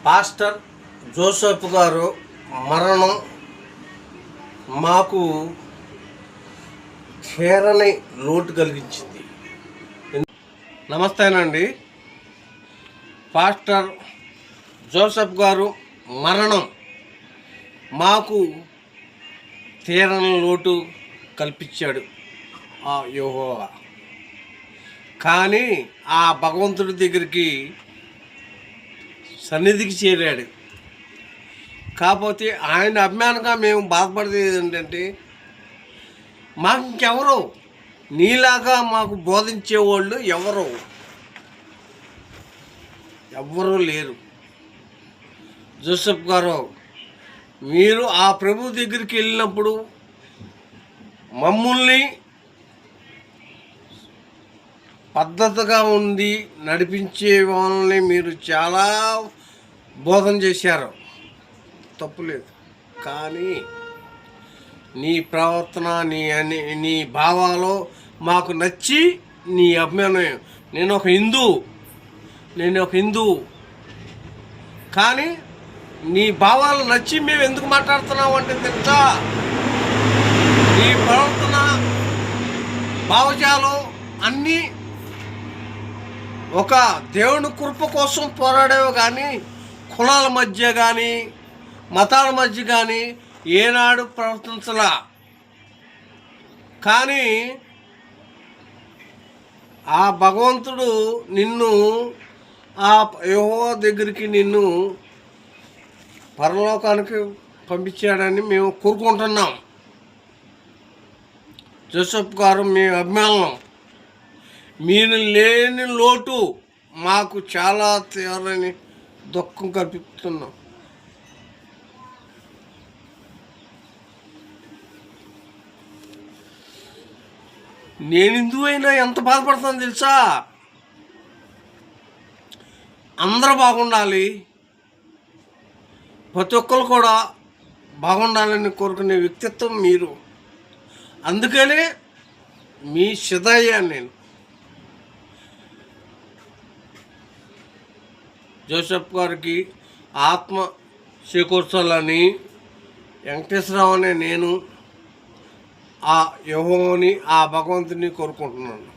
Pastor Joseph గారు మరణం మాకు చేరని లోటు కలిగించింది. నమస్తేనండి. పాస్టర్ జోసెఫ్ గారు మరణం మాకు తీరని లోటు కల్పించాడు ఆ యెహోవా. కానీ ఆ భగవంతుడి దగ్గరికి సన్నిధికి చేరాడు. కాకపోతే ఆయన అభిమానంగా మేము బాధపడేది ఏంటంటే, మాకు ఇంకెవరు నీలాగా మాకు బోధించేవాళ్ళు ఎవ్వరూ లేరు. జోసెఫ్ గారు, మీరు ఆ ప్రభు దగ్గరికి వెళ్ళినప్పుడు మమ్మల్ని పద్ధతిగా ఉండి నడిపించే వాళ్ళని మీరు చాలా బోధన చేశారు, తప్పులేదు. కానీ నీ ప్రవర్తన నీ భావాలు మాకు నచ్చి నీ అభిమానం, నేను ఒక హిందూ కానీ నీ భావాలు నచ్చి మేము ఎందుకు మాట్లాడుతున్నాం అంటే తెలుసా, నీ ప్రవర్తన భావజాలు అన్నీ ఒక దేవుని కృప కోసం పోరాడేవి, కానీ కులాల మధ్య కానీ మతాల మధ్య కానీ ఏనాడు ప్రవర్తించలా. కానీ ఆ భగవంతుడు నిన్ను ఆ యెహోవా దగ్గరికి నిన్ను పరలోకానికి పంపించాడని మేము కోరుకుంటున్నాం. జోసెఫ్ గారు, మీ అభిమానం, మీరు లేని లోటు మాకు చాలా తీవ్రని దుఃఖం కల్పిస్తున్నాం. నేను హిందువు అయినా ఎంత బాధపడుతుందో తెలుసా. అందరూ బాగుండాలి, ప్రతి ఒక్కరు కూడా బాగుండాలని కోరుకునే వ్యక్తిత్వం మీరు. అందుకనే మీ సిద్ధయ్యాను నేను. జోసెఫ్ గారికి ఆత్మ చేకూర్చాలని వెంకటేశ్వరరావు అనే నేను ఆ యెహోవాని, ఆ భగవంతుని కోరుకుంటున్నాను.